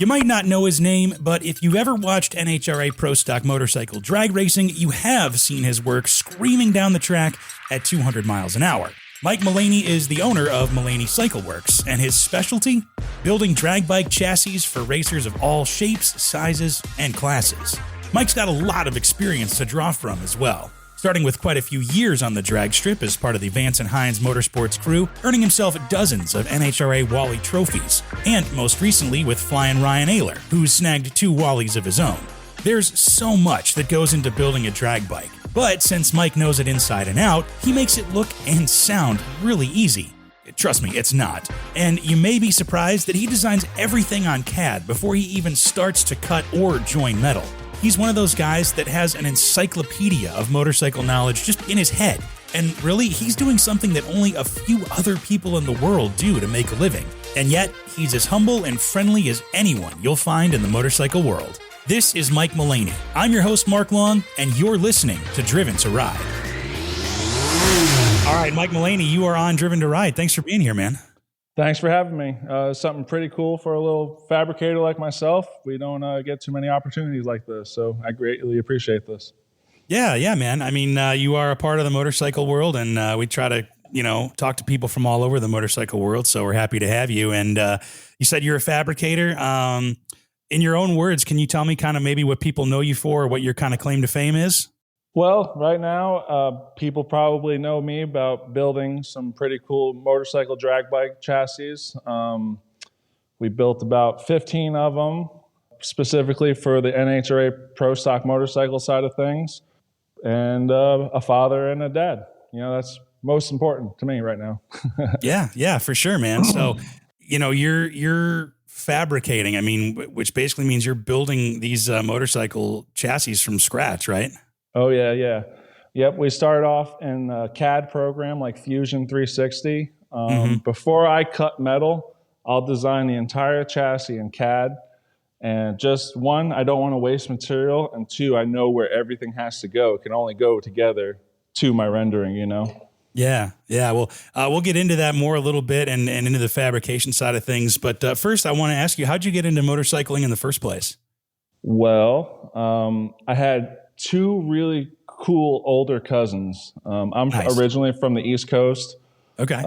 You might not know his name, but if you've ever watched NHRA Pro Stock Motorcycle drag racing, you have seen his work screaming down the track at 200 miles an hour. Mike Mullaney is the owner of Mullaney Cycle Works, and his specialty? Building drag bike chassis for racers of all shapes, sizes, and classes. Mike's got a lot of experience to draw from as well, starting with quite a few years on the drag strip as part of the Vance Hines Motorsports crew, earning himself dozens of NHRA Wally trophies, and most recently with Flyin Oehler, who's snagged 2 Wallys of his own. There's so much that goes into building a drag bike, but since Mike knows it inside and out, he makes it look and sound really easy. Trust me, it's not. And you may be surprised that he designs everything on CAD before he even starts to cut or join metal. He's one of those guys that has an encyclopedia of motorcycle knowledge just in his head. And really, he's doing something that only a few other people in the world do to make a living. And yet, he's as humble and friendly as anyone you'll find in the motorcycle world. This is Mike Mullaney. I'm your host, Mark Long, and you're listening to Driven to Ride. All right, Mike Mullaney, you are on Driven to Ride. Thanks for being here, man. Thanks for having me. Something pretty cool for a little fabricator like myself. We don't get too many opportunities like this, so I greatly appreciate this. Yeah, man. I mean, you are a part of the motorcycle world, and we try to, talk to people from all over the motorcycle world, so we're happy to have you. And you said you're a fabricator. In your own words, can you tell me kind of maybe what people know you for or what your kind of claim to fame is? Well, right now, people probably know me about building some pretty cool motorcycle drag bike chassis. We built about 15 of them, specifically for the NHRA Pro Stock Motorcycle side of things, and a father and a dad. That's most important to me right now. Yeah, for sure, man. So, you're fabricating, which basically means you're building these motorcycle chassis from scratch, right? Oh, yeah. Yep, we started off in a CAD program like Fusion 360. Before I cut metal, I'll design the entire chassis in CAD. And just one, I don't want to waste material. And 2, I know where everything has to go. It can only go together to my rendering, Yeah. Well, we'll get into that more a little bit and into the fabrication side of things. But first, I want to ask you, how'd you get into motorcycling in the first place? Well, I had 2 really cool older cousins. I'm Nice. Originally from the East Coast. Okay.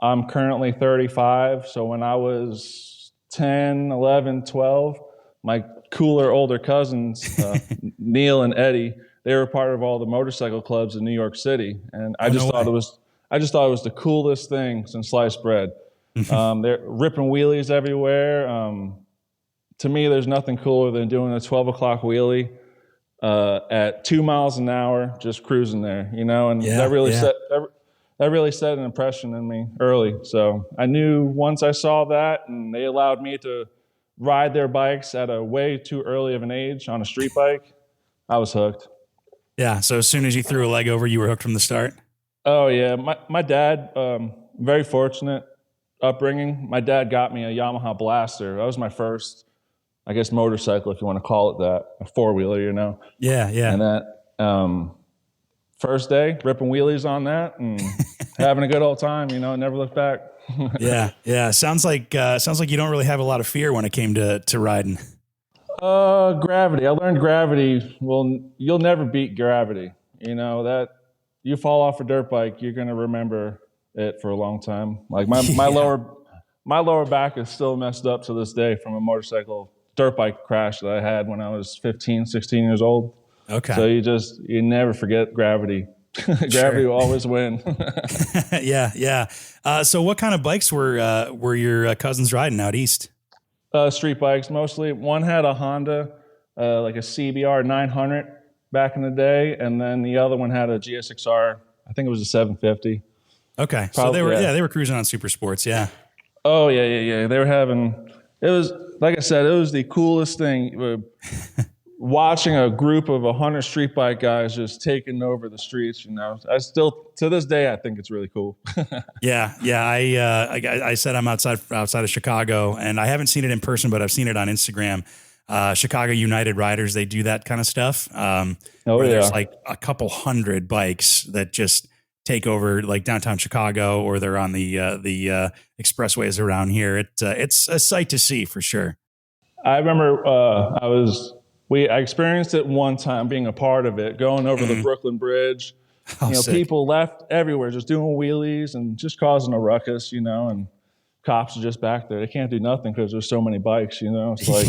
I'm currently 35. So when I was 10, 11, 12, my cooler older cousins, Neil and Eddie, they were part of all the motorcycle clubs in New York City. And I just thought it was the coolest thing since sliced bread. They're ripping wheelies everywhere. To me, there's nothing cooler than doing a 12 o'clock wheelie at 2 miles an hour, just cruising there, and that really set an impression in me early. So I knew once I saw that, and they allowed me to ride their bikes at a way too early of an age on a street bike, I was hooked. Yeah. So as soon as you threw a leg over, you were hooked from the start? Oh yeah. My dad, very fortunate upbringing. My dad got me a Yamaha Blaster. That was my first, I guess, motorcycle, if you want to call it that, a 4-wheeler, Yeah. And that first day, ripping wheelies on that and having a good old time, never look back. Yeah. Sounds like you don't really have a lot of fear when it came to riding. Gravity. I learned gravity. Well, you'll never beat gravity. That you fall off a dirt bike, you're going to remember it for a long time. Like my lower back is still messed up to this day from a motorcycle dirt bike crash that I had when I was 15, 16 years old. Okay. So you never forget gravity. Gravity will always win. Yeah. So what kind of bikes were your cousins riding out east? Street bikes mostly. One had a Honda, like a CBR 900 back in the day, and then the other one had a GSXR. I think it was a 750. Okay. So they were cruising on super sports. Yeah. Oh yeah. They were having. It was, like I said, it was the coolest thing. Watching a group of 100 street bike guys just taking over the streets, I still, to this day, I think it's really cool. Yeah. I said I'm outside of Chicago, and I haven't seen it in person, but I've seen it on Instagram. Chicago United Riders, they do that kind of stuff. There's like a couple hundred bikes that just take over like downtown Chicago, or they're on the expressways around here. It's a sight to see for sure. I remember I experienced it one time being a part of it, going over the Brooklyn Bridge. Oh, sick. People left everywhere, just doing wheelies and just causing a ruckus, and cops are just back there. They can't do nothing because there's so many bikes, It's like,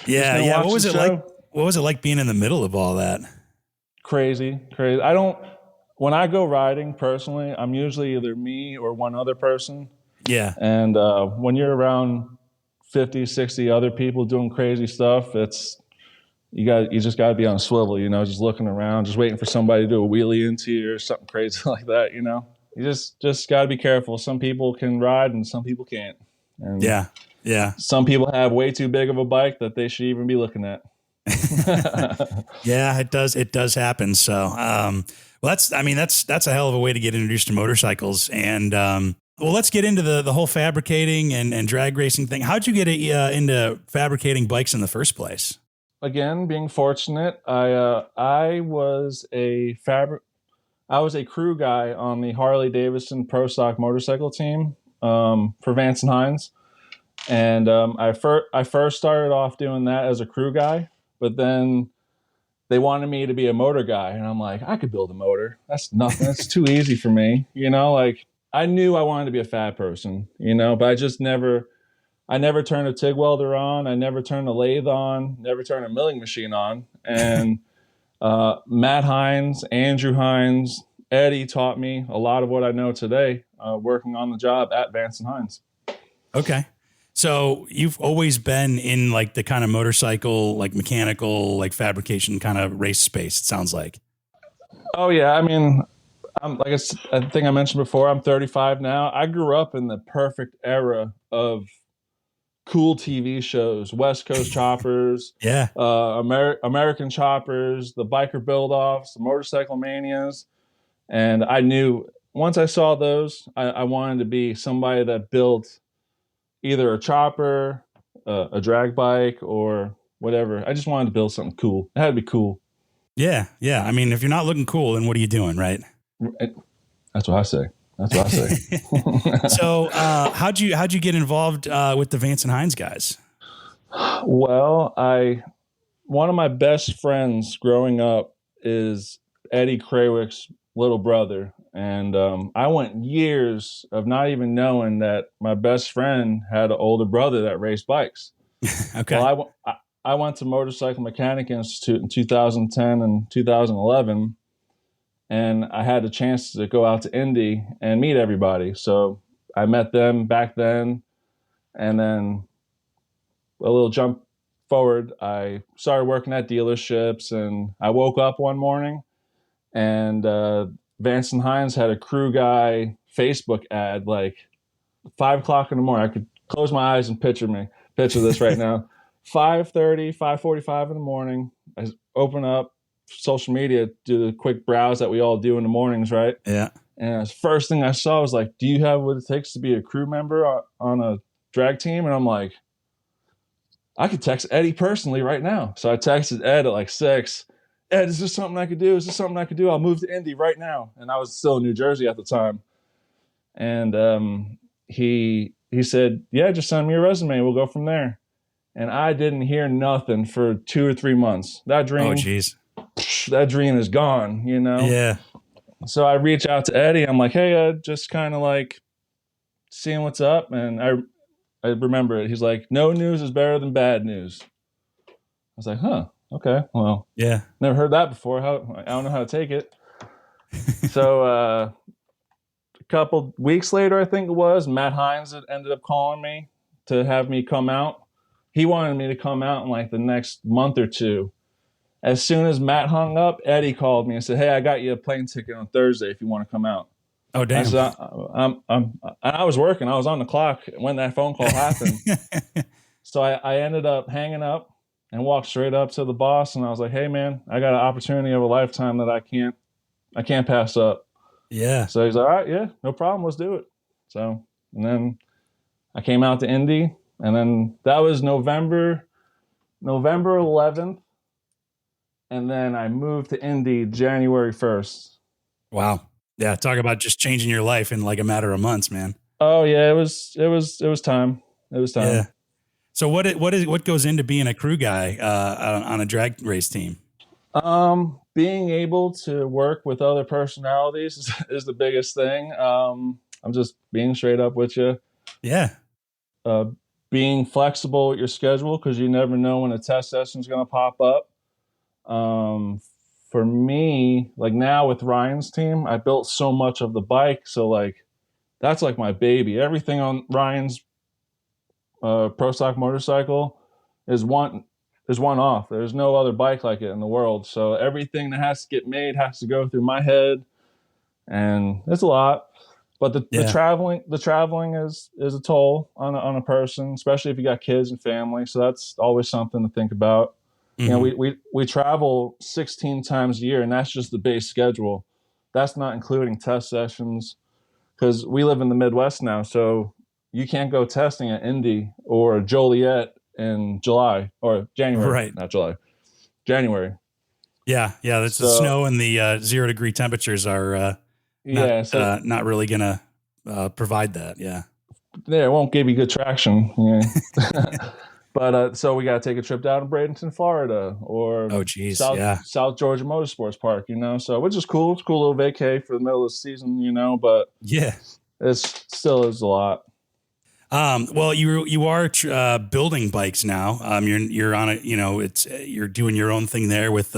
yeah. What was it like? What was it like being in the middle of all that? Crazy. When I go riding personally, I'm usually either me or one other person. Yeah. And when you're around 50, 60 other people doing crazy stuff, you just got to be on a swivel, just looking around, just waiting for somebody to do a wheelie into you or something crazy like that, You just got to be careful. Some people can ride and some people can't. And yeah. Some people have way too big of a bike that they should even be looking at. Yeah, it does happen. So, well, that's a hell of a way to get introduced to motorcycles. And, well, let's get into the whole fabricating and drag racing thing. How'd you get into fabricating bikes in the first place? Again, being fortunate, I was a crew guy on the Harley Davidson Pro Stock Motorcycle team for Vance Hines, and I first started off doing that as a crew guy, but then they wanted me to be a motor guy, and I'm like, I could build a motor. That's nothing. That's too easy for me, Like I knew I wanted to be a fab person, but I never turned a TIG welder on. I never turned a lathe on, never turned a milling machine on. And Matt Hines, Andrew Hines, Eddie taught me a lot of what I know today working on the job at Vance Hines. Okay. So you've always been in like the kind of motorcycle, like mechanical, like fabrication kind of race space, it sounds like. Oh, yeah. I mean, I think I mentioned before, I'm 35 now. I grew up in the perfect era of cool TV shows, West Coast Choppers, yeah, American Choppers, the Biker Build-Offs, the Motorcycle Manias. And I knew once I saw those, I wanted to be somebody that built either a chopper, a drag bike, or whatever. I just wanted to build something cool. It had to be cool. Yeah. I mean, if you're not looking cool, then what are you doing, right? That's what I say. So how'd you get involved with the Vance and Hines guys? Well, one of my best friends growing up is Eddie Krawiec's little brother. And I went years of not even knowing that my best friend had an older brother that raced bikes. Okay. Well, I went to Motorcycle Mechanic Institute in 2010 and 2011. And I had a chance to go out to Indy and meet everybody. So I met them back then. And then a little jump forward, I started working at dealerships. And I woke up one morning and Vance and Hines had a crew guy Facebook ad like 5 o'clock in the morning. I could close my eyes and picture this right now. 5:30, 5:45 in the morning. I open up social media, do the quick browse that we all do in the mornings, right? Yeah. And the first thing I saw was like, do you have what it takes to be a crew member on a drag team? And I'm like, I could text Eddie personally right now. So I texted Ed at like 6. Ed, is this something I could do? Is this something I could do? I'll move to Indy right now. And I was still in New Jersey at the time. And he said, yeah, just send me your resume. We'll go from there. And I didn't hear nothing for 2 or 3 months. That dream. Oh, geez. That dream is gone, Yeah. So I reach out to Eddie. I'm like, hey, Ed, just kind of like seeing what's up. And I remember it. He's like, no news is better than bad news. I was like, huh, okay. Well, yeah, never heard that before. I don't know how to take it. So a couple weeks later, I think it was, Matt Hines ended up calling me to have me come out. He wanted me to come out in like the next month or two. As soon as Matt hung up, Eddie called me and said, hey, I got you a plane ticket on Thursday if you want to come out. Oh, damn. I said, I was working. I was on the clock when that phone call happened. So I ended up hanging up and walked straight up to the boss. And I was like, hey, man, I got an opportunity of a lifetime that I can't pass up. Yeah. So he's like, all right, yeah, no problem. Let's do it. So, and then I came out to Indy. And then that was November 11th. And then I moved to Indy January 1st. Wow. Yeah. Talk about just changing your life in like a matter of months, man. Oh yeah. It was time. It was time. Yeah. So what goes into being a crew guy on a drag race team? Being able to work with other personalities is the biggest thing. I'm just being straight up with you. Yeah. Uh, Being flexible with your schedule because you never know when a test session is going to pop up. For me, like now with Ryan's team, I built so much of the bike. So like, that's like my baby. Everything on Ryan's Pro Stock Motorcycle is one off. There's no other bike like it in the world. So everything that has to get made has to go through my head, and it's a lot. But the traveling is a toll on a person, especially if you got kids and family. So that's always something to think about. You know, we travel 16 times a year, and that's just the base schedule. That's not including test sessions, because we live in the Midwest now. So you can't go testing at Indy or Joliet in July or January. Right. Not July. January. Yeah. That's the snow and the 0-degree temperatures are not really going to provide that. Yeah. Yeah, it won't give you good traction. Yeah. But so we got to take a trip down to Bradenton, Florida, or South Georgia Motorsports Park, you know. So which is cool. It's a cool little vacay for the middle of the season, you know. But it's still is a lot. Well, you are building bikes now. You're on a, you know, you're doing your own thing there with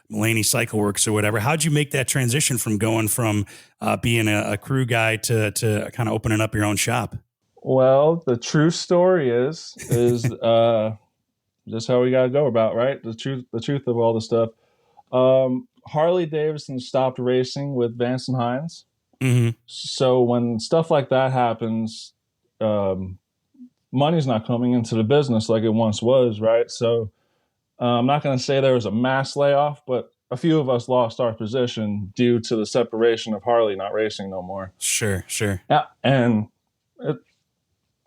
Mullaney Cycle Works or whatever. How'd you make that transition from going from being a crew guy to kind of opening up your own shop? Well, the true story is just how we got to go about, right? The truth of all the stuff. Harley Davidson stopped racing with Vance Hines. Mm-hmm. So when stuff like that happens, money's not coming into the business like it once was, right? So I'm not going to say there was a mass layoff, but a few of us lost our position due to the separation of Harley not racing no more. Sure. Yeah, and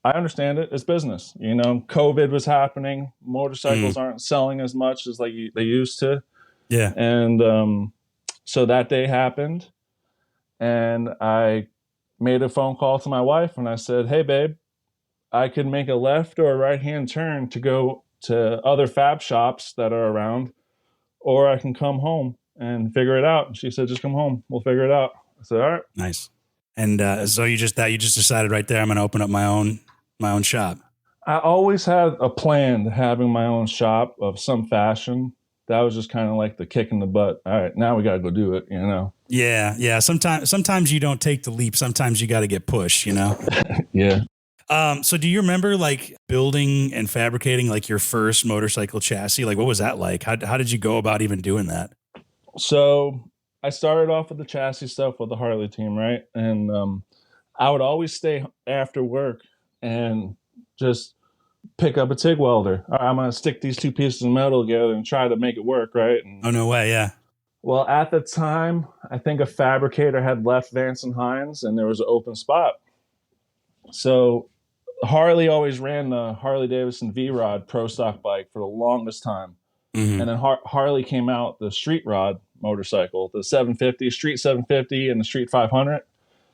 I understand it. It's business. You know, COVID was happening. Motorcycles aren't selling as much as like they used to. Yeah. And so that day happened, and I made a phone call to my wife, and I said, "Hey, babe, I could make a left or a right-hand turn to go to other fab shops that are around, or I can come home and figure it out." And she said, "Just come home. We'll figure it out." I said, "All right." Nice. And so you just decided right there, I'm going to open up my own shop. I always had a plan to having my own shop of some fashion. That was just kind of like the kick in the butt. All right, now we got to go do it, you know? Yeah. Sometimes you don't take the leap. Sometimes you got to get pushed, you know? Yeah. So do you remember like building and fabricating like your first motorcycle chassis? Like what was that like? How did you go about even doing that? So I started off with the chassis stuff with the Harley team, right? And I would always stay after work and just pick up a TIG welder. All right, I'm going to stick these two pieces of metal together and try to make it work, right? And, oh, no way, yeah. Well, at the time, I think a fabricator had left Vance and Hines, and there was an open spot. So Harley always ran the Harley Davidson V-Rod Pro Stock bike for the longest time. Mm-hmm. And then Harley came out the Street Rod motorcycle, the 750, Street 750 and the Street 500.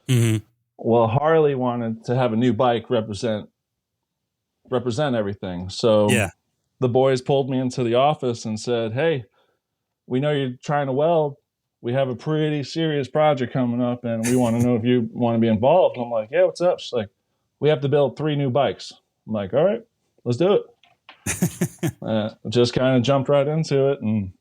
Mm-hmm. Well, Harley wanted to have a new bike represent everything. So the boys pulled me into the office and said, "Hey, we know you're trying to weld. We have a pretty serious project coming up, and we want to know if you want to be involved." I'm like, "Yeah, what's up?" She's like, "We have to build 3 new bikes." I'm like, "All right, let's do it." Just kind of jumped right into it, and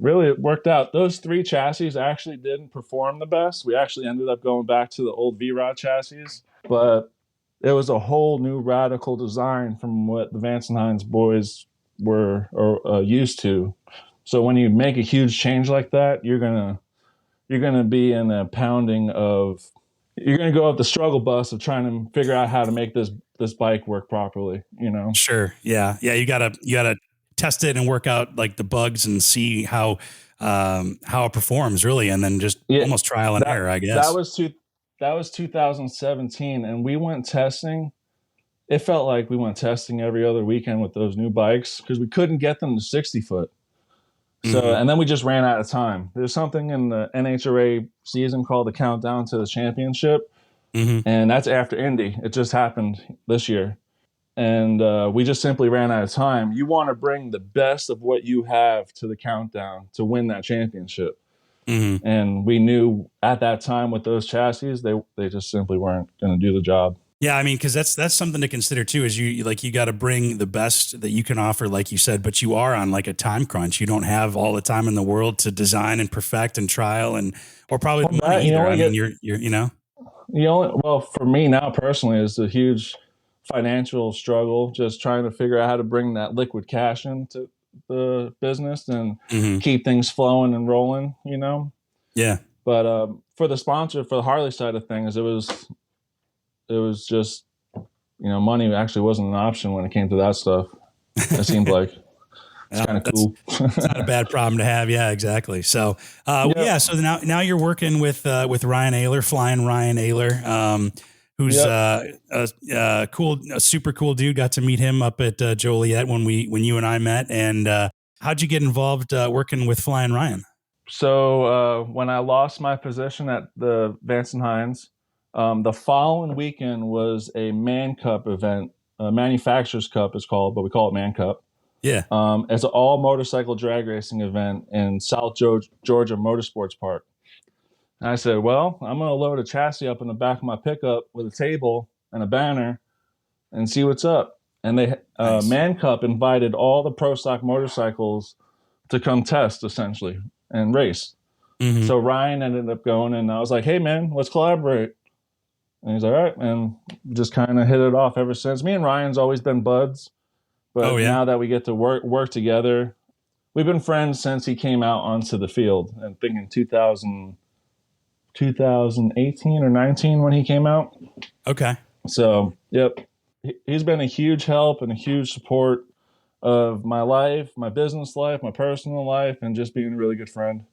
really it worked out. Those 3 chassis actually didn't perform the best. We actually ended up going back to the old V-Rod chassis, but it was a whole new radical design from what the Vance and Hines boys were used to. So when you make a huge change like that, you're gonna be in a pounding of, you're gonna go up the struggle bus of trying to figure out how to make this bike work properly, you know? Sure. Yeah. You gotta test it and work out like the bugs and see how it performs really. And then just almost trial and error, I guess. That was 2017. And we went testing. It felt like we went testing every other weekend with those new bikes because we couldn't get them to 60 foot. So, and then we just ran out of time. There's something in the NHRA season called the Countdown to the Championship. Mm-hmm. And that's after Indy. It just happened this year. and we just simply ran out of time. You want to bring the best of what you have to the countdown to win that championship. Mm-hmm. And we knew at that time with those chassis, they just simply weren't going to do the job. Yeah, I mean, because that's something to consider too. Is you got to bring the best that you can offer, like you said, but you are on like a time crunch. You don't have all the time in the world to design and perfect and trial or probably Well, money either. I mean, well, for me now personally, it's a huge financial struggle just trying to figure out how to bring that liquid cash into the business and keep things flowing and rolling. Yeah. But for the sponsor, for the Harley side of things, it was just, money actually wasn't an option when it came to that stuff. It seemed like it's kind of cool. It's not a bad problem to have. Yeah, exactly. So, so now you're working with Ryan Oehler, Flyin Ryan Oehler, who's a super cool dude. Got to meet him up at Joliet when you and I met. And how'd you get involved working with Flyin Ryan? So when I lost my position at the Vance Hines, the following weekend was a Man Cup event. Manufacturers Cup is called, but we call it Man Cup. Yeah. It's an all motorcycle drag racing event in South Georgia Motorsports Park. And I said, well, I'm going to load a chassis up in the back of my pickup with a table and a banner and see what's up. And they nice. Man Cup invited all the Pro Stock motorcycles to come test, essentially, and race. Mm-hmm. So Ryan ended up going, and I was like, hey, man, let's collaborate. And he's like, all right, and just kind of hit it off ever since. Me and Ryan's always been buds. But now that we get to work together, we've been friends since he came out onto the field. I think in 2018 or 19 when he came out. Okay. So, yep. He's been a huge help and a huge support of my life, my business life, my personal life, and just being a really good friend.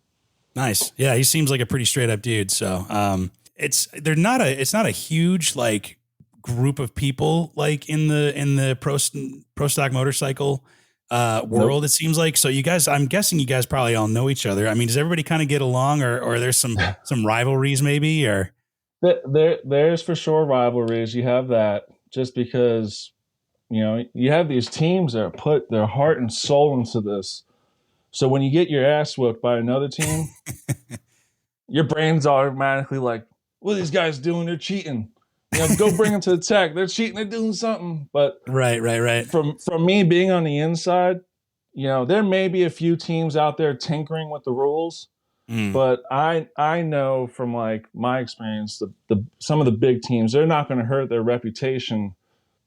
Nice. Yeah, he seems like a pretty straight up dude. So it's not a huge like group of people like in the pro stock motorcycle world. Nope. It seems like. So you guys, I'm guessing you guys probably all know each other. I mean, does everybody kind of get along, or there's some rivalries maybe, or there's for sure rivalries. You have that just because you have these teams that put their heart and soul into this. So when you get your ass whooped by another team, your brain's automatically like, what are these guys doing? They're cheating. Go bring them to the tech. They're cheating. They're doing something. But right. From me being on the inside, there may be a few teams out there tinkering with the rules, but I know from like my experience, some of the big teams, they're not going to hurt their reputation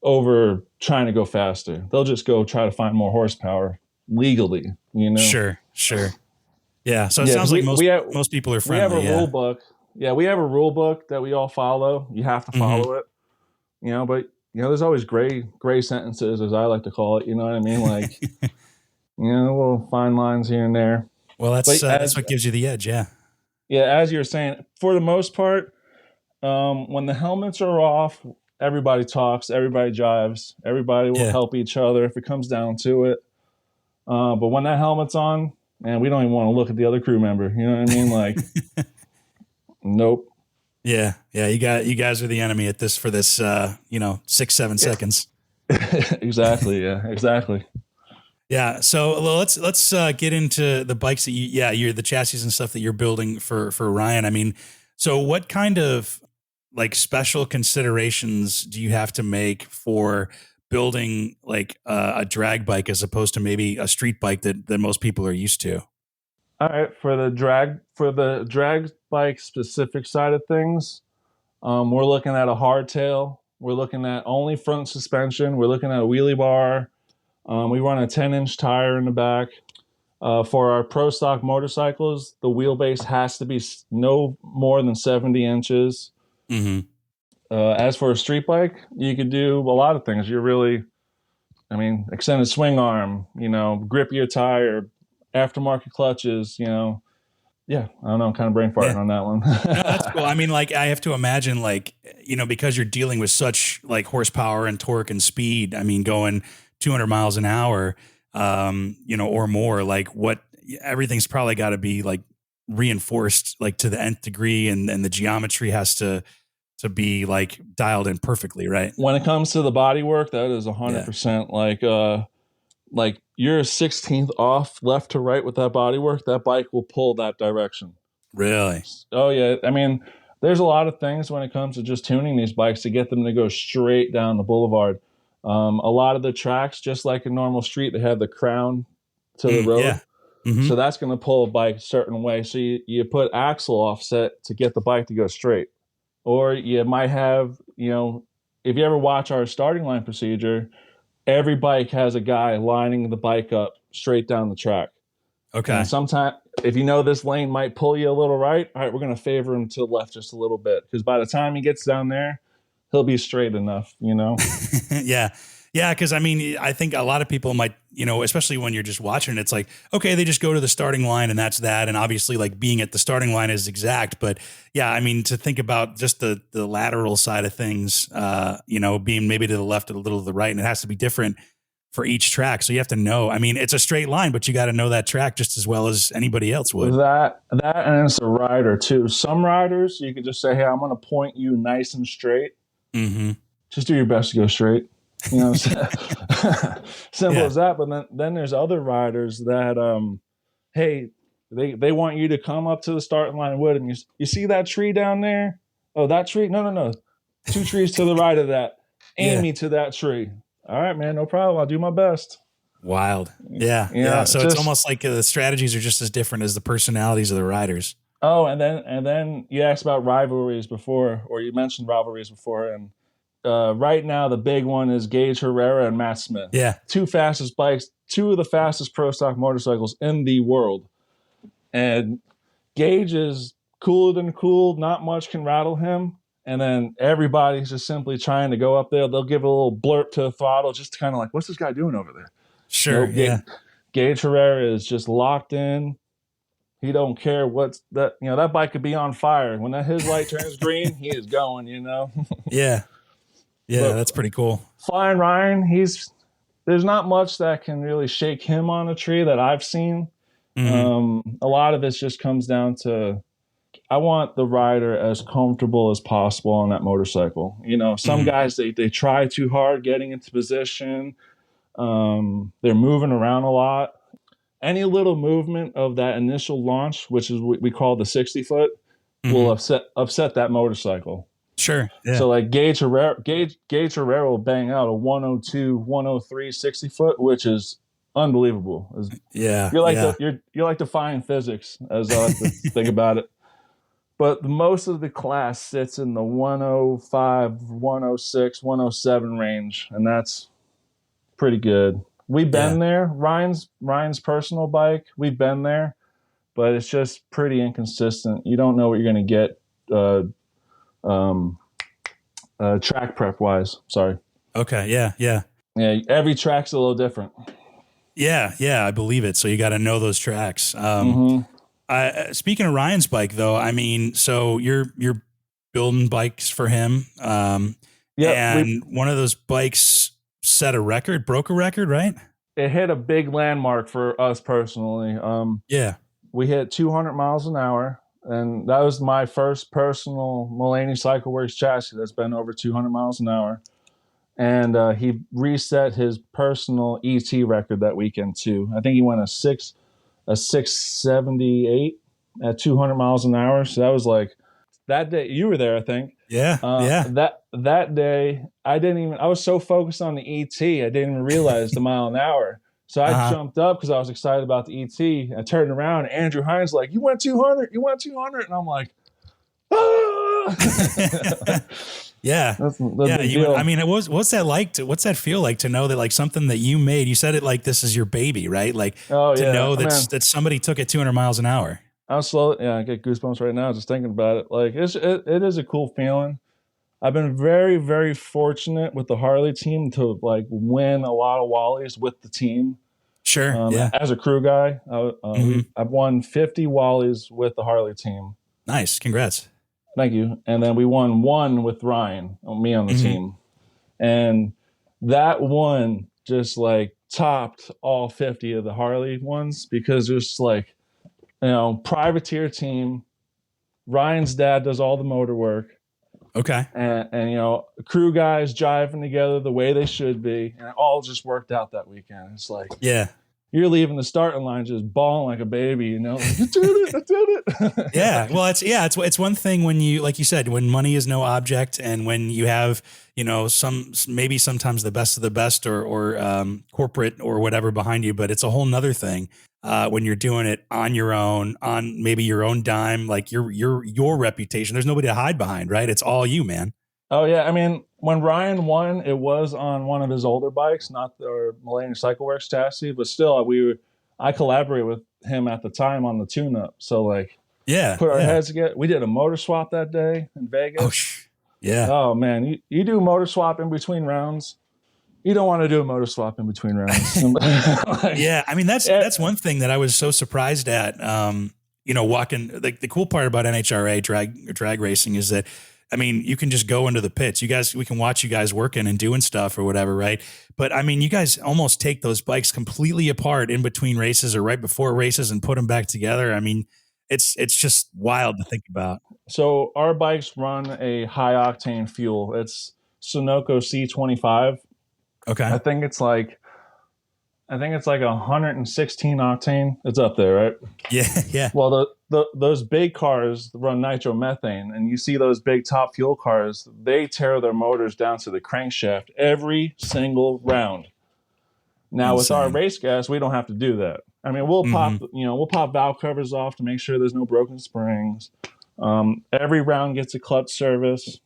over trying to go faster. They'll just go try to find more horsepower legally. Sure. Yeah. So it sounds like most people are friendly. We have a rule book. Yeah, we have a rule book that we all follow. You have to follow it, but there's always gray sentences, as I like to call it. You know what I mean? Like, little fine lines here and there. Well, that's what gives you the edge. Yeah. Yeah. As you're saying, for the most part, when the helmets are off, everybody talks, everybody jives, everybody will help each other if it comes down to it. But when that helmet's on, man, we don't even want to look at the other crew member. You know what I mean? Like, nope. Yeah. You guys are the enemy at this for this, 6-7 seconds. Exactly. Yeah, exactly. Yeah. So let's get into the bikes that you're the chassis and stuff that you're building for Ryan. I mean, so what kind of like special considerations do you have to make for building like a drag bike as opposed to maybe a street bike that most people are used to? All right, for the drag bike specific side of things, we're looking at a hardtail. We're looking at only front suspension. We're looking at a wheelie bar. We run a 10-inch tire in the back. For our Pro Stock motorcycles, the wheelbase has to be no more than 70 inches. Mm-hmm. As for a street bike, you could do a lot of things. Extended swing arm, grippier tire, aftermarket clutches, I don't know, I'm kind of brain farting on that one. No, that's cool. I mean, like, I have to imagine, like, because you're dealing with such like horsepower and torque and speed, I mean, going 200 miles an hour, or more, like everything's probably got to be like reinforced, like to the nth degree. And the geometry has to to be like dialed in perfectly, right? When it comes to the body work, that is 100%. Like you're a 16th off left to right with that body work, that bike will pull that direction. Really? Oh yeah. I mean, there's a lot of things when it comes to just tuning these bikes to get them to go straight down the boulevard. A lot of the tracks, just like a normal street, they have the crown to the road. Yeah. Mm-hmm. So that's going to pull a bike a certain way. So you put axle offset to get the bike to go straight. Or you might have, if you ever watch our starting line procedure, every bike has a guy lining the bike up straight down the track. Okay. And sometimes, if you know this lane might pull you a little right, all right, we're going to favor him to the left just a little bit. Because by the time he gets down there, he'll be straight enough, Yeah. Yeah. Cause I mean, I think a lot of people might, especially when you're just watching, it's like, okay, they just go to the starting line and that's that. And obviously like being at the starting line is exact, but yeah, I mean, to think about just the lateral side of things, being maybe to the left or a little to the right, and it has to be different for each track. So you have to know, I mean, it's a straight line, but you got to know that track just as well as anybody else would. That, and it's a rider too. Some riders, you could just say, hey, I'm going to point you nice and straight. Mm-hmm. Just do your best to go straight. Simple as that. But then there's other riders that, hey, they want you to come up to the starting line with them. You see that tree down there? Oh, that tree? No. 2 trees to the right of that. Aim me to that tree. All right, man, no problem. I'll do my best. Wild. Yeah. So it's almost like the strategies are just as different as the personalities of the riders. Oh, and then you asked about rivalries before, or you mentioned rivalries before, and right now the big one is Gage Herrera and Matt Smith. Yeah. 2 fastest bikes, 2 of the fastest pro stock motorcycles in the world. And Gage is cooler than cool. Not much can rattle him. And then everybody's just simply trying to go up there. They'll give a little blurb to the throttle just to kind of like, what's this guy doing over there? Sure. Gage Herrera is just locked in. He don't care what's that. That bike could be on fire. When his light turns green, he is going, Yeah. Yeah, that's pretty cool. Flyin Ryan, there's not much that can really shake him on a tree that I've seen. Mm-hmm. A lot of it just comes down to, I want the rider as comfortable as possible on that motorcycle. Some guys, they try too hard getting into position. They're moving around a lot. Any little movement of that initial launch, which is what we call the 60 foot, will upset that motorcycle. Sure. Yeah. So like Gage Herrera will bang out a 102, 103, 60 foot, which is unbelievable. You're like defying physics, as I like to think about it. But most of the class sits in the 105, 106, 107 range, and that's pretty good. We've been there. Ryan's personal bike, we've been there, but it's just pretty inconsistent. You don't know what you're going to get track prep wise. Sorry. Okay. Yeah. Every track's a little different. Yeah. I believe it. So you got to know those tracks. Speaking of Ryan's bike, though, I mean, so you're building bikes for him. One of those bikes broke a record, right? It hit a big landmark for us personally. We hit 200 miles an hour, and that was my first personal Mullaney Cycle Works chassis that's been over 200 miles an hour. And he reset his personal ET record that weekend too. I think he went a 678 at 200 miles an hour. So that was like that day. You were there, I think. Yeah. That day, I was so focused on the ET, I didn't even realize the mile an hour. So I jumped up because I was excited about the ET. I turned around, and Andrew Hines like, you went 200. And I'm like, ah! Yeah. That's deal. I mean, what's that like what's that feel like to know that like something that you made, you said it like this is your baby, right? Like know that somebody took it 200 miles an hour. I'm slow. Yeah, I get goosebumps right now just thinking about it. Like it is a cool feeling. I've been very, very fortunate with the Harley team to like win a lot of Wallys with the team. Sure. As a crew guy, I've won 50 Wallys with the Harley team. Nice. Congrats. Thank you. And then we won 1 with Ryan, me on the team. And that one just like topped all 50 of the Harley ones because there's like, privateer team. Ryan's dad does all the motor work. Okay. and you know, crew guys jiving together the way they should be, and it all just worked out that weekend. It's like, Yeah. you're leaving the starting line just bawling like a baby, you know, like, I did it, I did it. Yeah. Well, it's one thing when you, like you said, when money is no object, and when you have, you know, maybe sometimes the best of the best or corporate or whatever behind you, but it's a whole nother thing when you're doing it on your own, on maybe your own dime, like your reputation. There's nobody to hide behind, right? It's all you, man. Oh yeah, I mean, when Ryan won, it was on one of his older bikes, not the Mullaney Cycle Works chassis, but still, I collaborated with him at the time on the tune-up. So like, Yeah. put our heads together. We did a motor swap that day in Vegas. Oh, yeah. Oh man, you do a motor swap in between rounds. You don't want to do a motor swap in between rounds. Like, Yeah. I mean, that's one thing that I was so surprised at. You know, walking, like the cool part about NHRA drag racing is that, I mean, you can just go into the pits. We can watch you guys working and doing stuff or whatever, right? But I mean, you guys almost take those bikes completely apart in between races or right before races and put them back together. I mean, it's just wild to think about. so our bikes run a high octane fuel. It's Sunoco C25. Okay. I think it's like 116 octane. It's up there, right? Yeah. Yeah. Well, those big cars run nitromethane, and you see those big top fuel cars, they tear their motors down to the crankshaft every single round. Now, with our race gas, we don't have to do that. I mean, we'll pop valve covers off to make sure there's no broken springs. Every round gets a clutch service.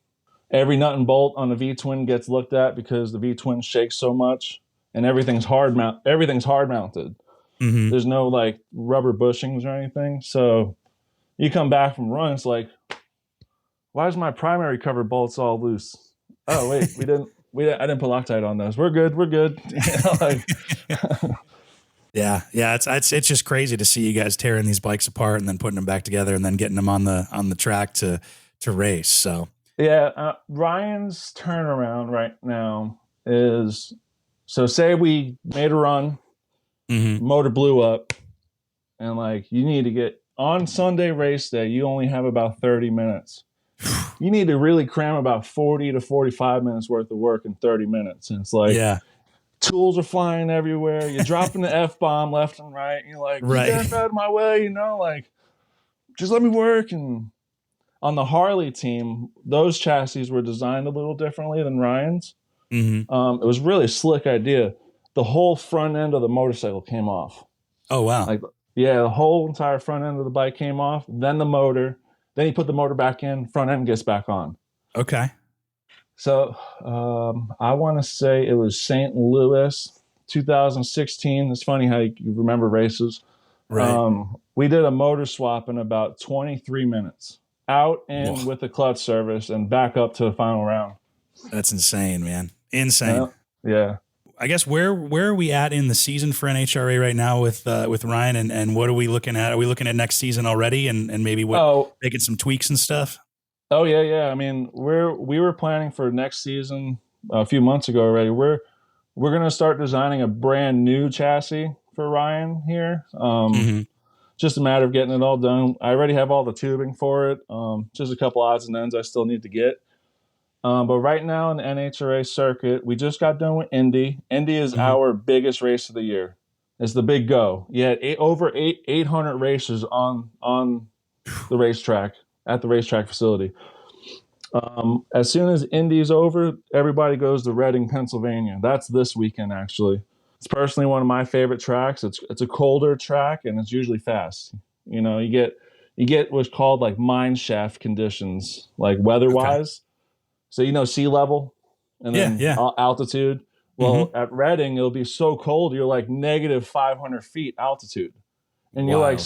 Every nut and bolt on the V-twin gets looked at because the V-twin shakes so much, and everything's hard mounted. Mm-hmm. There's no like rubber bushings or anything. So you come back from run, it's like, why is my primary cover bolts all loose? Oh wait, I didn't put Loctite on those. We're good. You know, like, Yeah. It's just crazy to see you guys tearing these bikes apart and then putting them back together and then getting them on the track to race. So yeah, Ryan's turnaround right now is, so say we made a run, motor blew up, and like, you need to get on Sunday race day, you only have about 30 minutes. You need to really cram about 40 to 45 minutes worth of work in 30 minutes. And it's like, tools are flying everywhere. You're dropping the F-bomb left and right. And you're like, get out of my way, you know, like, just let me work. And on the Harley team, those chassis were designed a little differently than Ryan's. It was really a slick idea. The whole front end of the motorcycle came off. Oh, wow. Like, yeah, the whole entire front end of the bike came off. Then the motor. Then you put the motor back in, front end gets back on. Okay. So I want to say it was St. Louis, 2016. It's funny how you remember races. Right. We did a motor swap in about 23 minutes. Out in with the clutch service and back up to the final round. That's insane, man. Insane. Yeah. I guess where are we at in the season for NHRA right now with Ryan and what are we looking at? Are we looking at next season already and maybe making some tweaks and stuff? Oh yeah. I mean, we were planning for next season a few months ago already. We're gonna start designing a brand new chassis for Ryan here. Just a matter of getting it all done. I already have all the tubing for it. Just a couple odds and ends I still need to get. But right now in the NHRA circuit, we just got done with Indy. Indy is our biggest race of the year. It's the big go. You had over 800 racers on the racetrack, at the racetrack facility. As soon as Indy's over, everybody goes to Reading, Pennsylvania. That's this weekend, actually. It's personally one of my favorite tracks. It's a colder track, and it's usually fast. You know, you get what's called like mine shaft conditions, like weather-wise. Okay. So, you know, sea level and then altitude. Well, at Reading, it'll be so cold, you're like negative 500 feet altitude. And you're like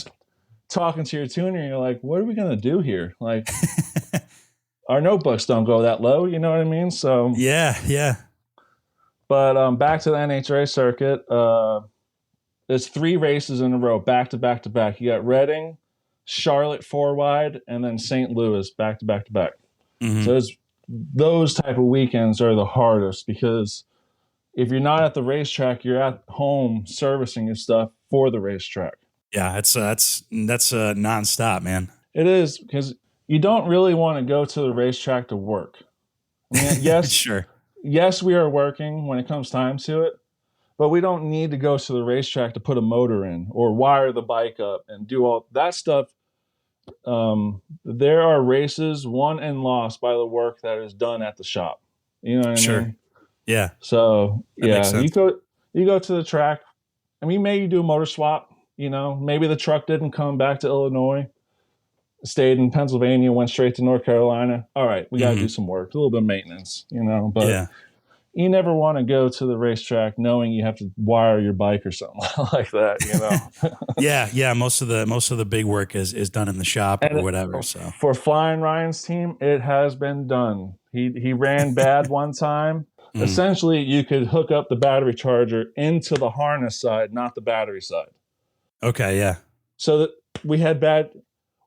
talking to your tuner, and you're like, what are we going to do here? Like, our notebooks don't go that low, you know what I mean? So, yeah. But back to the NHRA circuit, there's 3 races in a row, back to back to back. You got Reading, Charlotte 4-wide, and then St. Louis back to back to back. So those type of weekends are the hardest because if you're not at the racetrack, you're at home servicing your stuff for the racetrack. Yeah, that's nonstop, man. It is, because you don't really want to go to the racetrack to work. I mean, yes, Sure. yes, we are working when it comes time to it, but we don't need to go to the racetrack to put a motor in or wire the bike up and do all that stuff. There are races won and lost by the work that is done at the shop. You know what I mean? Yeah. So That makes sense. you go to the track. I mean, maybe you do a motor swap. You know, maybe the truck didn't come back to Illinois, stayed in Pennsylvania, went straight to North Carolina. All right, we got to do some work, a little bit of maintenance, you know, but you never want to go to the racetrack knowing you have to wire your bike or something like that, you know? Yeah. Most of the big work is done in the shop or whatever. So for Flyin Ryan's team, it has been done. He ran bad one time. Essentially, you could hook up the battery charger into the harness side, not the battery side. Okay, yeah. So that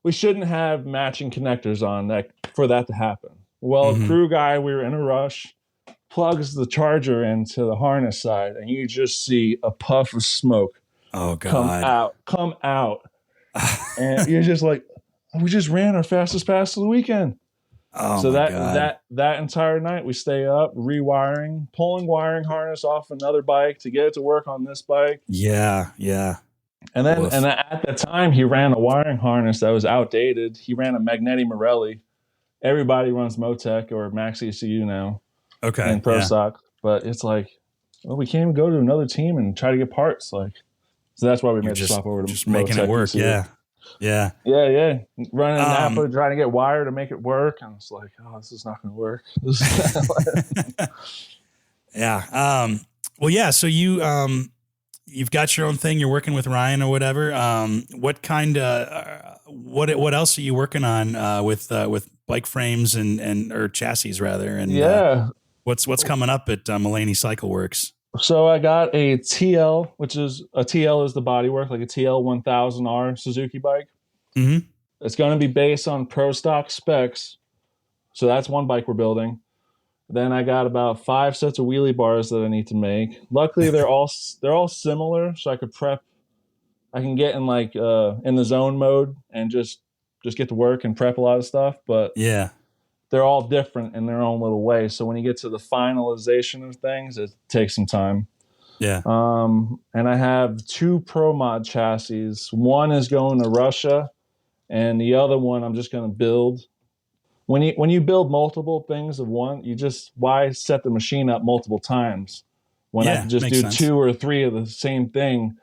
we shouldn't have matching connectors on that for that to happen. Well, crew guy, we were in a rush, plugs the charger into the harness side, and you just see a puff of smoke come out. And you're just like, we just ran our fastest pass of the weekend. Oh, so God. that entire night we stay up rewiring, pulling wiring harness off another bike to get it to work on this bike. Yeah. And then at the time he ran a wiring harness that was outdated. He ran a Magneti Morelli. Everybody runs Motec or Max ECU now. Okay. And Pro Stock. But it's like, well, we can't even go to another team and try to get parts. Like, so that's why we made the swap over to just making it work. ECU. Yeah. Running Napa, trying to get wire to make it work. And it's like, oh, this is not going to work. Yeah. Well, yeah. So you've got your own thing. You're working with Ryan or whatever. What kind of, what else are you working on, with bike frames and or chassis rather? And, what's coming up at Mullaney Cycle Works? So I got a TL, which is a TL is the bodywork, like a TL 1000R Suzuki bike. Mm-hmm. It's going to be based on Pro Stock specs. So that's one bike we're building. Then I got about 5 sets of wheelie bars that I need to make. Luckily, they're all similar, so I could prep. I can get in like in the zone mode and just get to work and prep a lot of stuff. But yeah, they're all different in their own little way. So when you get to the finalization of things, it takes some time. Yeah. And I have 2 Pro Mod chassis. One is going to Russia, and the other one I'm just going to build. When you build multiple things of one, why set the machine up multiple times when I can just do sense. 2 or 3 of the same thing?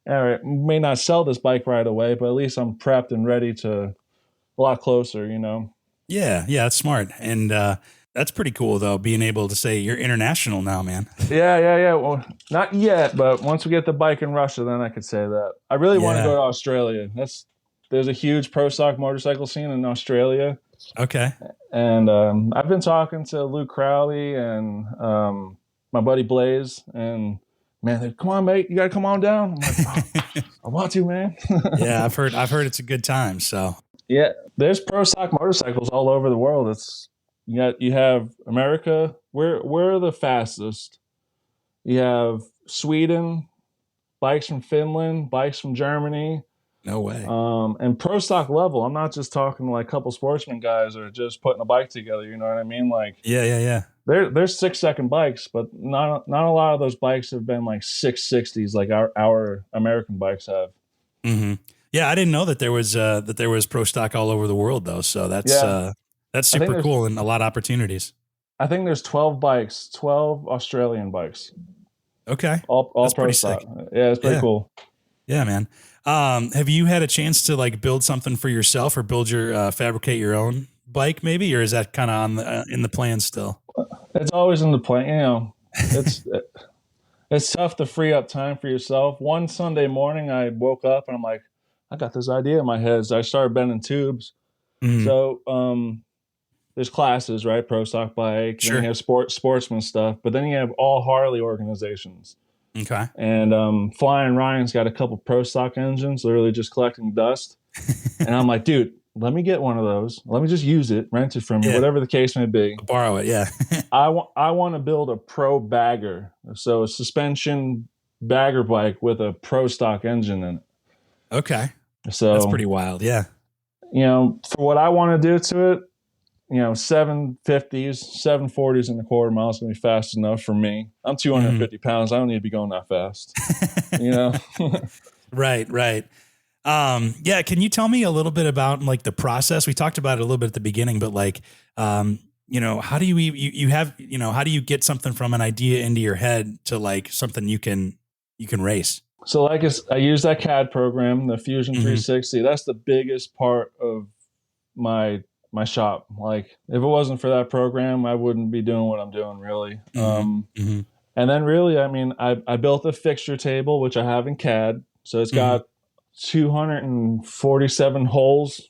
All right, may not sell this bike right away, but at least I'm prepped and ready to a lot closer, you know? Yeah, that's smart. And that's pretty cool, though, being able to say you're international now, man. Yeah. Well, not yet, but once we get the bike in Russia, then I could say that. I really want to go to Australia. There's a huge pro stock motorcycle scene in Australia. Okay. And I've been talking to Luke Crowley and my buddy Blaze, and man, they're, come on, mate, you gotta come on down. I'm like, oh, I want to, man. Yeah, I've heard it's a good time. So yeah, there's pro stock motorcycles all over the world. You have America. We're the fastest. You have Sweden, bikes from Finland, bikes from Germany. No way. And pro stock level, I'm not just talking like a couple sportsman guys or just putting a bike together. You know what I mean? Like, yeah. There's 6-second bikes, but not a lot of those bikes have been like 660s like our American bikes have. Mm-hmm. Yeah, I didn't know that there was pro stock all over the world though. So that's super cool and a lot of opportunities. I think there's 12 Australian bikes. Okay, all that's pro stock. Sick. Yeah, it's pretty cool. Yeah, man. Have you had a chance to like build something for yourself or build your fabricate your own bike maybe, or is that kind of in the plan still? It's always in the plan. You know, it's tough to free up time for yourself. One Sunday morning, I woke up and I'm like, I got this idea in my head. So I started bending tubes. Mm-hmm. So there's classes, right? Pro stock bike. Sure. Then you have sportsman stuff, but then you have all Harley organizations. Okay. And Flyin Ryan's got a couple pro stock engines, literally just collecting dust. And I'm like, dude, let me get one of those. Let me just use it, rent it from you, whatever the case may be. Borrow it, yeah. I want to build a pro bagger. So a suspension bagger bike with a pro stock engine in it. Okay. So that's pretty wild, yeah. For what I want to do to it, 750s, 740s and a quarter mile is going to be fast enough for me. I'm 250 pounds. I don't need to be going that fast, Right. Yeah. Can you tell me a little bit about like the process? We talked about it a little bit at the beginning, but like, how do how do you get something from an idea into your head to like something you can race? So like I use that CAD program, the Fusion 360. That's the biggest part of my shop. Like if it wasn't for that program, I wouldn't be doing what I'm doing really. And then really, I built a fixture table, which I have in CAD. So it's got 247 holes,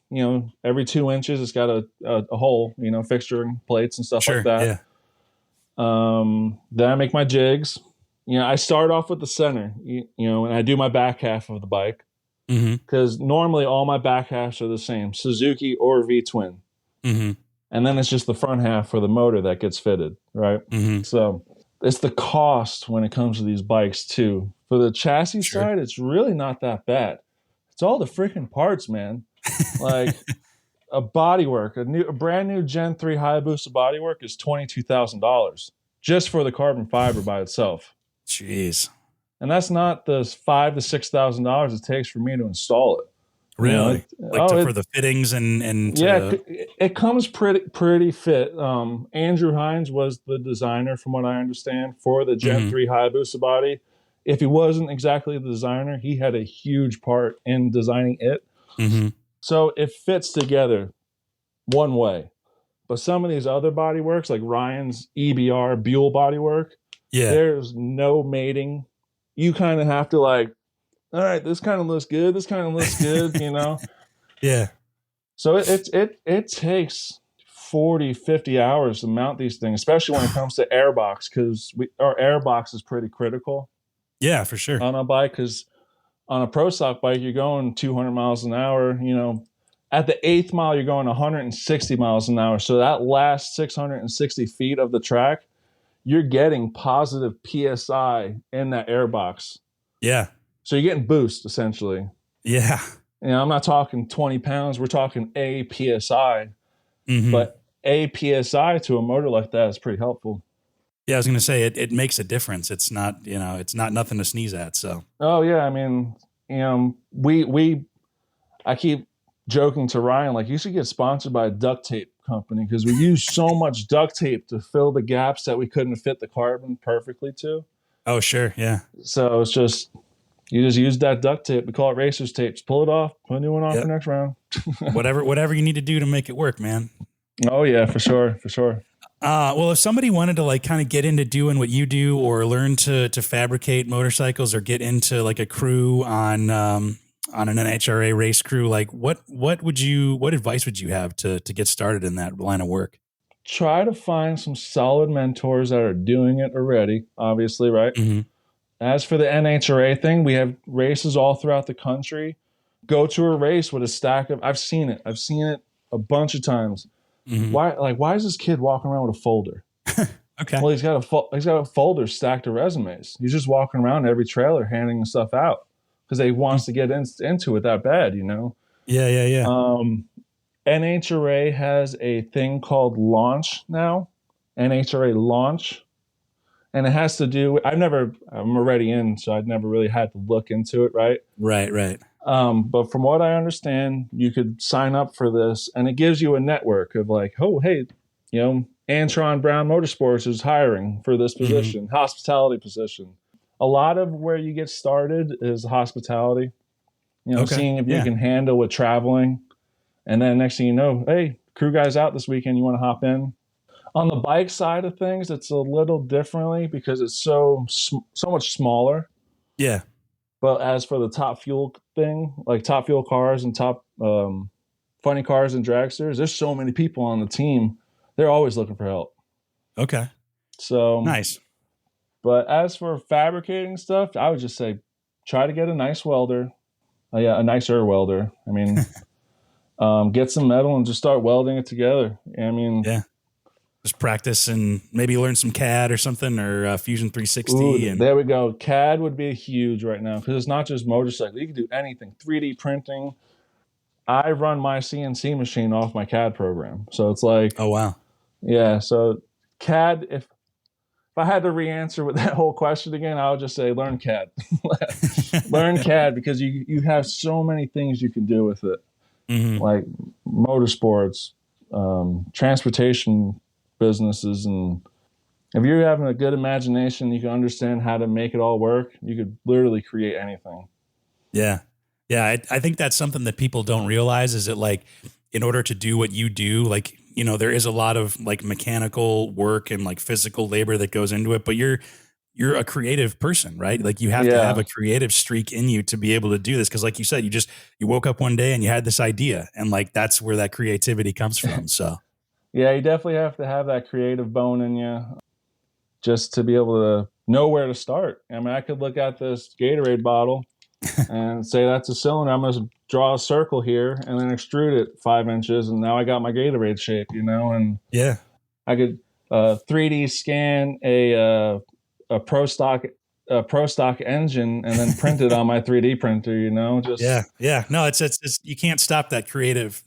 every 2 inches, it's got a hole, fixture and plates and stuff like that. Yeah. Then I make my jigs. I start off with the center, and I do my back half of the bike because normally all my back halves are the same, Suzuki or V-twin. And then it's just the front half for the motor that gets fitted, right? So it's the cost when it comes to these bikes too. For the chassis side, it's really not that bad. It's all the freaking parts, man. Like a bodywork, a brand new Gen 3 Hayabusa bodywork is $22,000 just for the carbon fiber by itself. Jeez. And that's not the $5,000 to $6,000 it takes for me to install it. Really? For the fittings and it comes pretty fit. Andrew Hines was the designer, from what I understand, for the Gen 3 Hayabusa body. If he wasn't exactly the designer, he had a huge part in designing it. So it fits together one way. But some of these other body works, like Ryan's EBR Buell bodywork, there's no mating. You kind of have to like, all right, this kind of looks good. This kind of looks good, Yeah. So it takes 40, 50 hours to mount these things, especially when it comes to airbox, because our airbox is pretty critical. Yeah, for sure. On a bike, because on a Pro Stock bike, you're going 200 miles an hour. At the 8th mile, you're going 160 miles an hour. So that last 660 feet of the track, you're getting positive PSI in that airbox. Yeah. So you're getting boost, essentially. Yeah. I'm not talking 20 pounds. We're talking a PSI. But a PSI to a motor like that is pretty helpful. Yeah, I was going to say it makes a difference. It's not, it's not nothing to sneeze at. So. Oh yeah, I keep joking to Ryan, like, you should get sponsored by a duct tape company, because we use so much duct tape to fill the gaps that we couldn't fit the carbon perfectly to. Oh sure, yeah. So it's just, you just use that duct tape. We call it racer's tape. Just pull it off, put a new one on for next round. whatever you need to do to make it work, man. Oh yeah, for sure. Well, if somebody wanted to like kind of get into doing what you do, or learn to fabricate motorcycles, or get into like a crew on an NHRA race crew, like what advice would you have to get started in that line of work? Try to find some solid mentors that are doing it already, obviously, right? As for the NHRA thing, we have races all throughout the country. Go to a race with a stack of, I've seen it a bunch of times. Why is this kid walking around with a folder? Okay. Well, he's got a folder stacked of resumes. He's just walking around every trailer handing stuff out because he wants to get into it that bad, Yeah. NHRA has a thing called Launch now, NHRA Launch, and it has to do. I'm already in, so I'd never really had to look into it, right? Right. But from what I understand, you could sign up for this, and it gives you a network of like, oh, hey, Antron Brown Motorsports is hiring for this position, hospitality position. A lot of where you get started is hospitality, seeing if you can handle with traveling. And then next thing you know, hey, crew guy's out this weekend, you want to hop in? On the bike side of things, it's a little differently because it's so much smaller. Yeah. But as for the top fuel thing, like top fuel cars and top funny cars and dragsters, there's so many people on the team. They're always looking for help. Okay. So nice. But as for fabricating stuff, I would just say try to get a nice welder. A nicer welder. Get some metal and just start welding it together. Yeah. Just practice and maybe learn some CAD or something, or Fusion 360. Ooh, there we go. CAD would be huge right now because it's not just motorcycle. You can do anything. 3D printing. I run my CNC machine off my CAD program. So it's like, Oh, wow. yeah. So CAD, if I had to re-answer with that whole question again, I would just say learn CAD. Learn CAD, because you have so many things you can do with it, like motorsports, transportation businesses, and if you're having a good imagination, you can understand how to make it all work. You could literally create anything. Yeah. Yeah. I think that's something that people don't realize, is that, like, in order to do what you do, like, you know, there is a lot of like mechanical work and like physical labor that goes into it, but you're a creative person, right? Like, you have to have a creative streak in you to be able to do this. Cause like you said, you woke up one day and you had this idea, and like, that's where that creativity comes from. So yeah, you definitely have to have that creative bone in you just to be able to know where to start. I mean, I could look at this Gatorade bottle and say that's a cylinder. I'm going to draw a circle here and then extrude it 5 inches, and now I got my Gatorade shape, you know. And yeah, I could 3D scan a Pro Stock engine and then print it on my 3D printer, you know. Just yeah. No, it's you can't stop that creative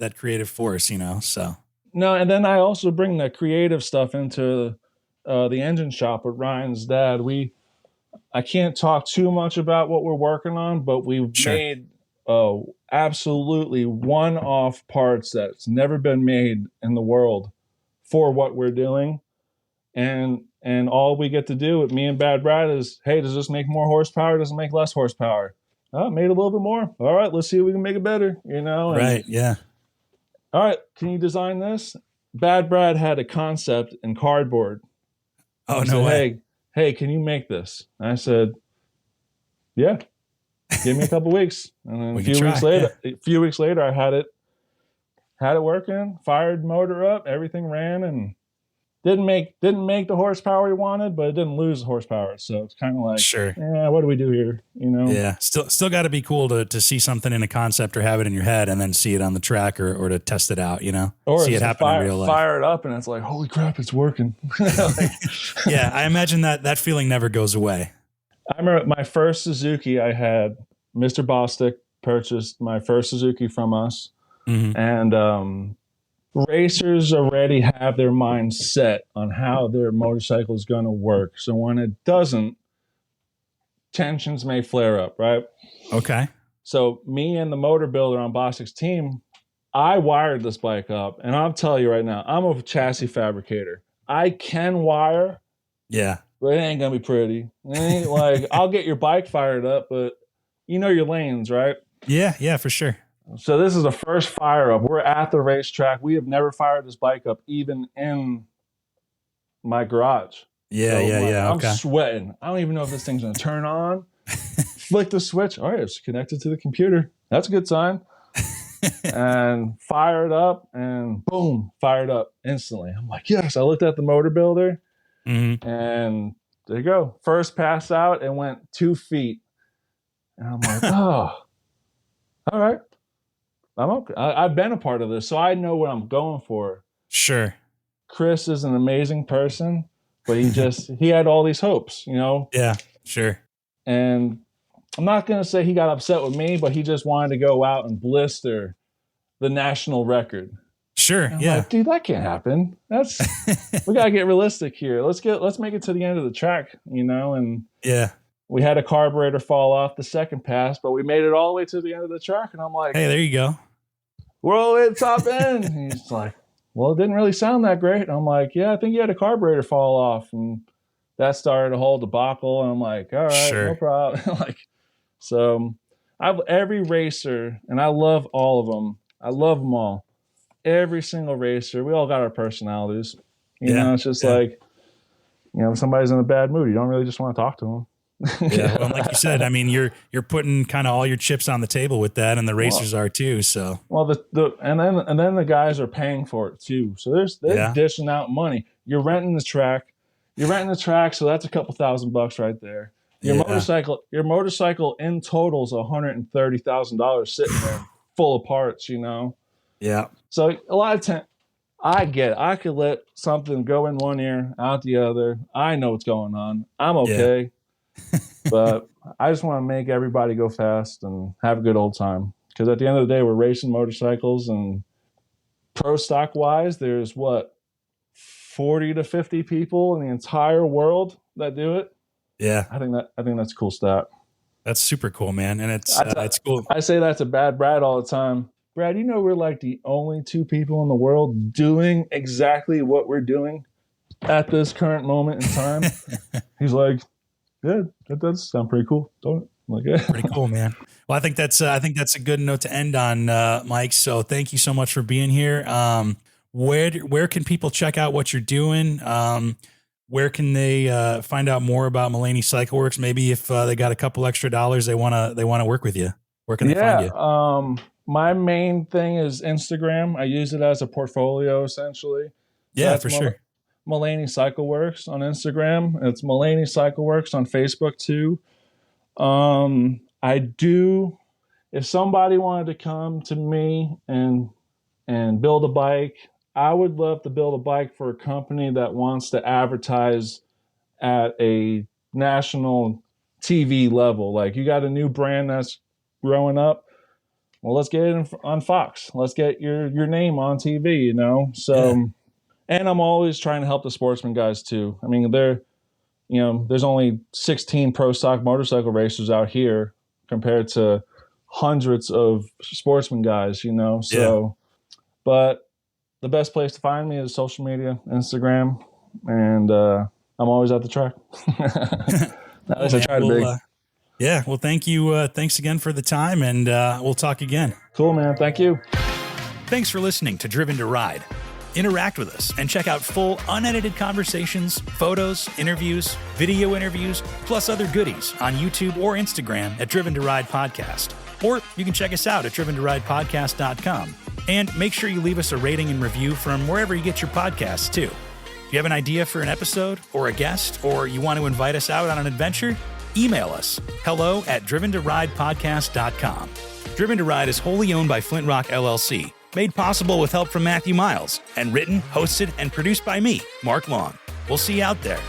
force, you know. So no, and then I also bring the creative stuff into the engine shop with Ryan's dad. I can't talk too much about what we're working on, but we've made absolutely one-off parts that's never been made in the world for what we're doing. And all we get to do with me and Bad Brad is, hey, does this make more horsepower? Does it make less horsepower? Oh, made a little bit more. All right, let's see if we can make it better, you know? Right, yeah. All right, can you design this? Bad Brad had a concept in cardboard. Oh, no way. Hey, can you make this? And I said, yeah, give me a couple weeks. And then a few weeks later, I had it working, fired motor up, everything ran, and didn't make the horsepower we wanted, but it didn't lose the horsepower. So it's kind of like, yeah, what do we do here? You know? Yeah. Still got to be cool to see something in a concept or have it in your head and then see it on the track or to test it out, you know, or see it happen in real life. Fire it up and it's like, holy crap, it's working. Yeah. I imagine that feeling never goes away. I remember my first Suzuki, I had Mr. Bostic purchased my first Suzuki from us. And, racers already have their mind set on how their motorcycle is going to work. So when it doesn't, tensions may flare up, right? Okay. So me and the motor builder on Bostic's team, I wired this bike up, and I'll tell you right now, I'm a chassis fabricator. I can wire, but it ain't gonna be pretty. It ain't like I'll get your bike fired up, but you know your lanes, right? Yeah, for sure. So this is the first fire up. We're at the racetrack. We have never fired this bike up, even in my garage. I'm sweating. I don't even know if this thing's going to turn on. Flick the switch. All right, it's connected to the computer. That's a good sign. And fired up, and boom, fired up instantly. I'm like, yes. I looked at the motor builder, and there you go. First pass out, it went 2 feet. And I'm like, oh, all right. I'm okay. I've been a part of this, so I know what I'm going for. Sure. Chris is an amazing person, but he had all these hopes, you know? Yeah, sure. And I'm not going to say he got upset with me, but he just wanted to go out and blister the national record. Sure, yeah. Like, dude, that can't happen. We got to get realistic here. Let's make it to the end of the track, you know? And we had a carburetor fall off the second pass, but we made it all the way to the end of the track. And I'm like, hey, there you go. We're all the way at the top end. And he's like, well, it didn't really sound that great. And I'm like, yeah, I think you had a carburetor fall off. And that started a whole debacle. And I'm like, all right, no problem. So every racer, and I love all of them. I love them all. Every single racer, we all got our personalities. You know, it's just like, you know, if somebody's in a bad mood, you don't really just want to talk to them. Yeah, well, like you said, I mean, you're putting kind of all your chips on the table with that, and the racers are too. So and then the guys are paying for it too. So they're dishing out money. You're renting the track, so that's a couple $1,000 right there. Your motorcycle in total is $130,000 sitting there full of parts. You know. Yeah. So a lot of time, I get it. I could let something go in one ear, out the other. I know what's going on. I'm okay. But I just want to make everybody go fast and have a good old time. Because at the end of the day, we're racing motorcycles, and pro stock wise, there's 40 to 50 people in the entire world that do it. Yeah. I think that's a cool stat. That's super cool, man. And it's cool. I say that to Brad all the time. Brad, you know, we're like the only 2 people in the world doing exactly what we're doing at this current moment in time. He's like, yeah, that does sound pretty cool, don't it? I'm like, yeah. Pretty cool, man. Well, I think that's a good note to end on, Mike. So thank you so much for being here. Where can people check out what you're doing? Where can they find out more about Mullaney Cycle Works? Maybe if they got a couple extra dollars, they want to work with you. Where can they find you? My main thing is Instagram. I use it as a portfolio, essentially. Yeah, for sure. Mullaney Cycle Works on Instagram. It's Mullaney Cycle Works on Facebook too. If somebody wanted to come to me and build a bike, I would love to build a bike for a company that wants to advertise at a national TV level. Like, you got a new brand that's growing up. Well, let's get it on Fox. Let's get your name on TV, you know? So, yeah. And I'm always trying to help the sportsman guys too. I mean, there's only 16 pro stock motorcycle racers out here compared to hundreds of sportsman guys, you know? So, but the best place to find me is social media, Instagram, and I'm always at the track. At least I try to be. Yeah, well, thank you. Thanks again for the time, and we'll talk again. Cool, man. Thank you. Thanks for listening to Driven to Ride. Interact with us and check out full unedited conversations, photos, interviews, video interviews, plus other goodies on YouTube or Instagram at Driven to Ride Podcast. Or you can check us out at driventoridepodcast.com. And make sure you leave us a rating and review from wherever you get your podcasts, too. If you have an idea for an episode or a guest, or you want to invite us out on an adventure, email us, hello@driventoridepodcast.com. Driven to Ride is wholly owned by Flint Rock LLC, made possible with help from Matthew Miles, and written, hosted, and produced by me, Mark Long. We'll see you out there.